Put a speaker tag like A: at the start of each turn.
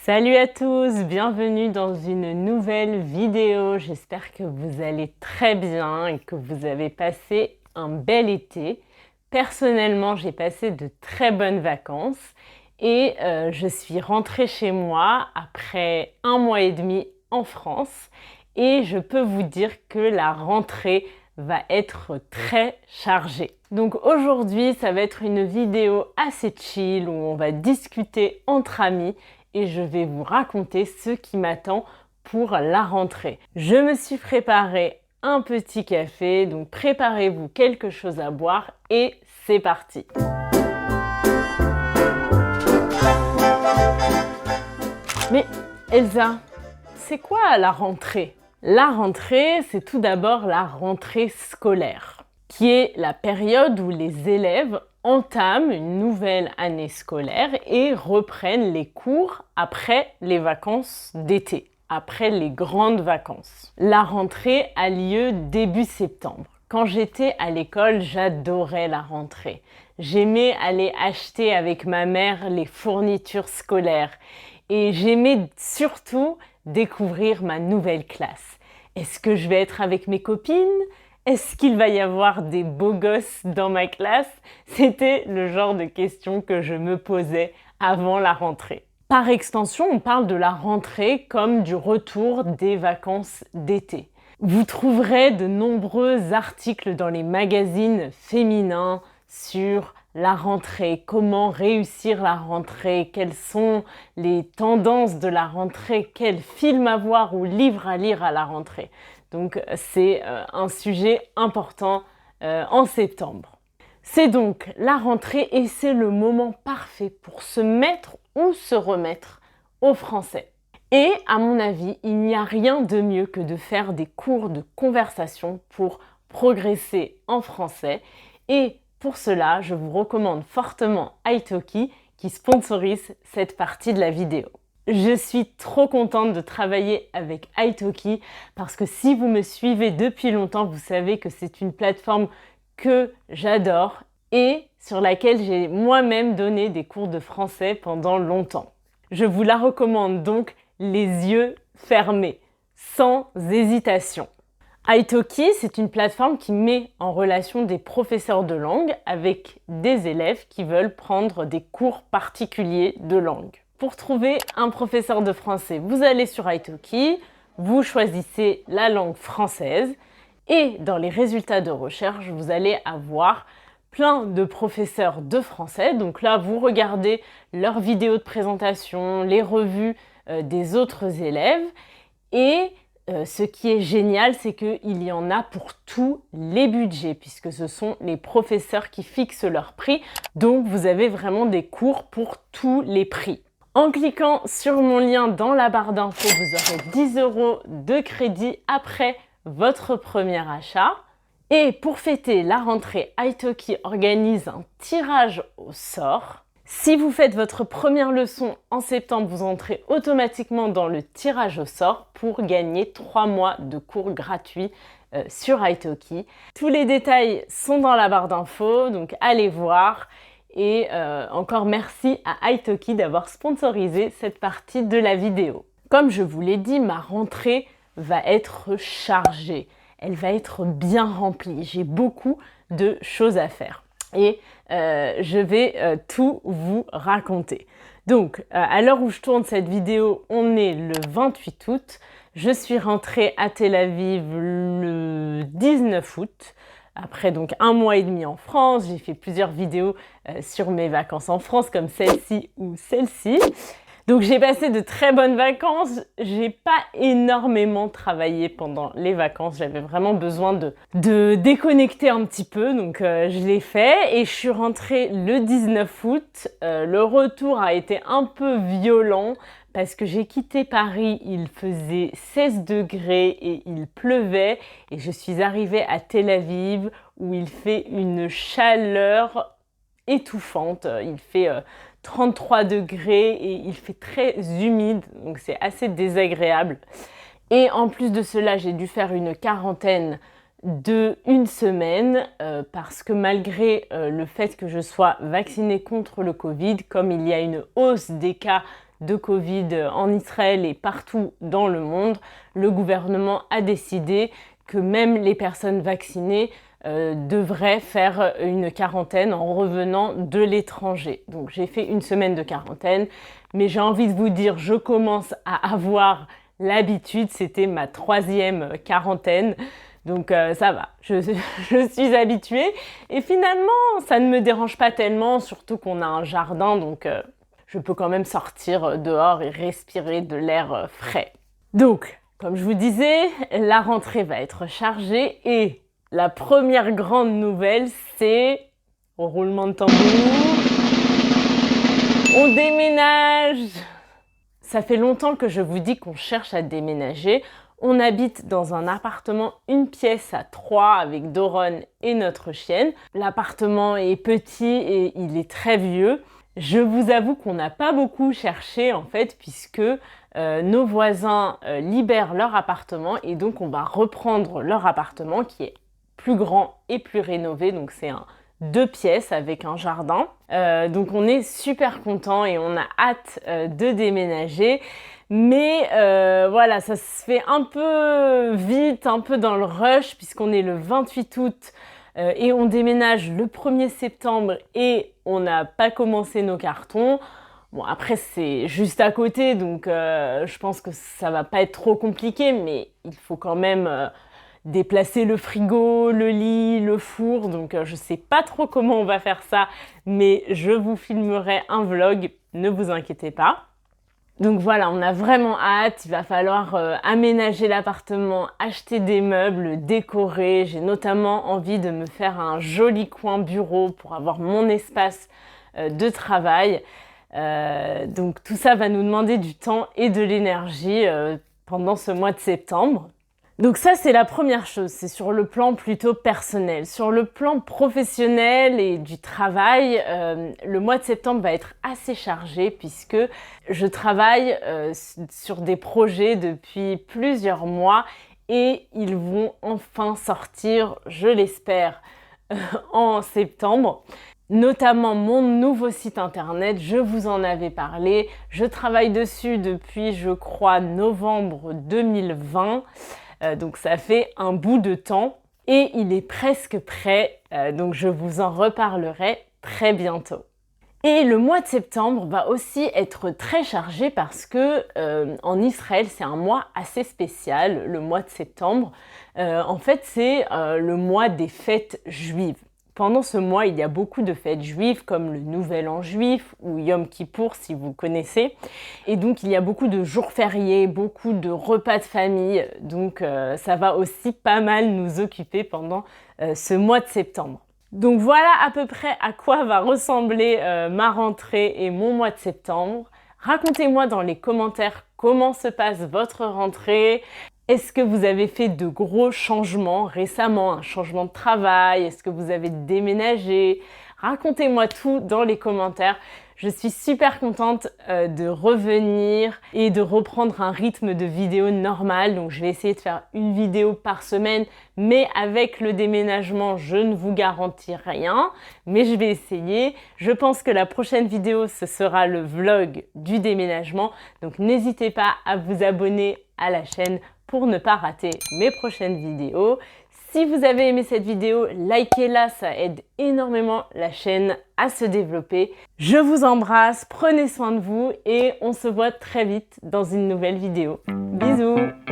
A: Salut à tous, bienvenue dans une nouvelle vidéo. J'espère que vous allez très bien et que vous avez passé un bel été. Personnellement, j'ai passé de très bonnes vacances et je suis rentrée chez moi après 1 mois et demi en France et je peux vous dire que la rentrée va être très chargée. Donc aujourd'hui, ça va être une vidéo assez chill où on va discuter entre amis et je vais vous raconter ce qui m'attend pour la rentrée. Je me suis préparé un petit café, donc préparez-vous quelque chose à boire et c'est parti. Mais Elsa, c'est quoi la rentrée? La rentrée, c'est tout d'abord la rentrée scolaire, qui est la période où les élèves entament une nouvelle année scolaire et reprennent les cours après les vacances d'été, après les grandes vacances. La rentrée a lieu début septembre. Quand j'étais à l'école, j'adorais la rentrée. J'aimais aller acheter avec ma mère les fournitures scolaires et j'aimais surtout découvrir ma nouvelle classe. Est-ce que je vais être avec mes copines? Est-ce qu'il va y avoir des beaux gosses dans ma classe? C'était le genre de questions que je me posais avant la rentrée. Par extension, on parle de la rentrée comme du retour des vacances d'été. Vous trouverez de nombreux articles dans les magazines féminins sur la rentrée, comment réussir la rentrée, quelles sont les tendances de la rentrée, quels films à voir ou livres à lire à la rentrée. Donc c'est un sujet important en septembre. C'est donc la rentrée et c'est le moment parfait pour se mettre ou se remettre au français. Et à mon avis, il n'y a rien de mieux que de faire des cours de conversation pour progresser en français. Et pour cela, je vous recommande fortement Italki qui sponsorise cette partie de la vidéo. Je suis trop contente de travailler avec Italki parce que si vous me suivez depuis longtemps, vous savez que c'est une plateforme que j'adore et sur laquelle j'ai moi-même donné des cours de français pendant longtemps. Je vous la recommande donc les yeux fermés, sans hésitation. Italki, c'est une plateforme qui met en relation des professeurs de langue avec des élèves qui veulent prendre des cours particuliers de langue. Pour trouver un professeur de français, vous allez sur Italki, vous choisissez la langue française et dans les résultats de recherche, vous allez avoir plein de professeurs de français. Donc là, vous regardez leurs vidéos de présentation, les revues des autres élèves et ce qui est génial, c'est qu'il y en a pour tous les budgets, puisque ce sont les professeurs qui fixent leur prix. Donc, vous avez vraiment des cours pour tous les prix. En cliquant sur mon lien dans la barre d'infos, vous aurez 10 € de crédit après votre premier achat. Et pour fêter la rentrée, Italki organise un tirage au sort. Si vous faites votre première leçon en septembre, vous entrez automatiquement dans le tirage au sort pour gagner 3 mois de cours gratuits sur Italki. Tous les détails sont dans la barre d'infos, donc allez voir. Et encore merci à Italki d'avoir sponsorisé cette partie de la vidéo. Comme je vous l'ai dit, ma rentrée va être chargée. Elle va être bien remplie. J'ai beaucoup de choses à faire. Et je vais tout vous raconter. Donc, à l'heure où je tourne cette vidéo, on est le 28 août. Je suis rentrée à Tel Aviv le 19 août. Après donc 1 mois et demi en France, j'ai fait plusieurs vidéos sur mes vacances en France comme celle-ci ou celle-ci. Donc j'ai passé de très bonnes vacances, j'ai pas énormément travaillé pendant les vacances, j'avais vraiment besoin de déconnecter un petit peu, donc je l'ai fait et je suis rentrée le 19 août. Le retour a été un peu violent parce que j'ai quitté Paris, il faisait 16 degrés et il pleuvait et je suis arrivée à Tel Aviv où il fait une chaleur étouffante, il fait 33 degrés et il fait très humide, donc c'est assez désagréable. Et en plus de cela, j'ai dû faire une quarantaine de 1 semaine parce que malgré le fait que je sois vaccinée contre le Covid, comme il y a une hausse des cas de Covid en Israël et partout dans le monde, le gouvernement a décidé que même les personnes vaccinées devraient faire une quarantaine en revenant de l'étranger. Donc j'ai fait une semaine de quarantaine, mais j'ai envie de vous dire, je commence à avoir l'habitude, c'était ma 3e quarantaine. Donc ça va, je suis habituée et finalement ça ne me dérange pas tellement, surtout qu'on a un jardin, donc je peux quand même sortir dehors et respirer de l'air frais. Donc, comme je vous disais, la rentrée va être chargée et la première grande nouvelle, c'est au roulement de tambour, on déménage. Ça fait longtemps que je vous dis qu'on cherche à déménager. On habite dans un appartement, une pièce à 3 avec Doron et notre chienne. L'appartement est petit et il est très vieux. Je vous avoue qu'on n'a pas beaucoup cherché en fait puisque nos voisins libèrent leur appartement et donc on va reprendre leur appartement qui est plus grand et plus rénové. Donc c'est un 2 pièces avec un jardin. Donc on est super content et on a hâte de déménager. Mais voilà, ça se fait un peu vite, un peu dans le rush, puisqu'on est le 28 août et on déménage le 1er septembre et on n'a pas commencé nos cartons. Bon, après, c'est juste à côté, donc je pense que ça va pas être trop compliqué, mais il faut quand même déplacer le frigo, le lit, le four, donc je sais pas trop comment on va faire ça, mais je vous filmerai un vlog, ne vous inquiétez pas. Donc voilà, on a vraiment hâte, il va falloir aménager l'appartement, acheter des meubles, décorer. J'ai notamment envie de me faire un joli coin bureau pour avoir mon espace de travail. Donc tout ça va nous demander du temps et de l'énergie pendant ce mois de septembre. Donc ça, c'est la première chose, c'est sur le plan plutôt personnel. Sur le plan professionnel et du travail, le mois de septembre va être assez chargé puisque je travaille sur des projets depuis plusieurs mois et ils vont enfin sortir, je l'espère, en septembre. Notamment mon nouveau site internet, je vous en avais parlé. Je travaille dessus depuis, je crois, novembre 2020. Donc ça fait un bout de temps et il est presque prêt, donc je vous en reparlerai très bientôt. Et le mois de septembre va aussi être très chargé parce que en Israël, c'est un mois assez spécial, le mois de septembre. En fait, c'est le mois des fêtes juives. Pendant ce mois, il y a beaucoup de fêtes juives comme le Nouvel An juif ou Yom Kippour si vous connaissez. Et donc, il y a beaucoup de jours fériés, beaucoup de repas de famille. Donc, ça va aussi pas mal nous occuper pendant ce mois de septembre. Donc, voilà à peu près à quoi va ressembler ma rentrée et mon mois de septembre. Racontez-moi dans les commentaires comment se passe votre rentrée. Est-ce que vous avez fait de gros changements récemment, un changement de travail? Est-ce que vous avez déménagé? Racontez-moi tout dans les commentaires. Je suis super contente de revenir et de reprendre un rythme de vidéo normal. Donc je vais essayer de faire une vidéo par semaine, mais avec le déménagement, je ne vous garantis rien. Mais je vais essayer. Je pense que la prochaine vidéo, ce sera le vlog du déménagement. Donc n'hésitez pas à vous abonner à la chaîne pour ne pas rater mes prochaines vidéos. Si vous avez aimé cette vidéo, likez-la, ça aide énormément la chaîne à se développer. Je vous embrasse, prenez soin de vous et on se voit très vite dans une nouvelle vidéo. Bisous!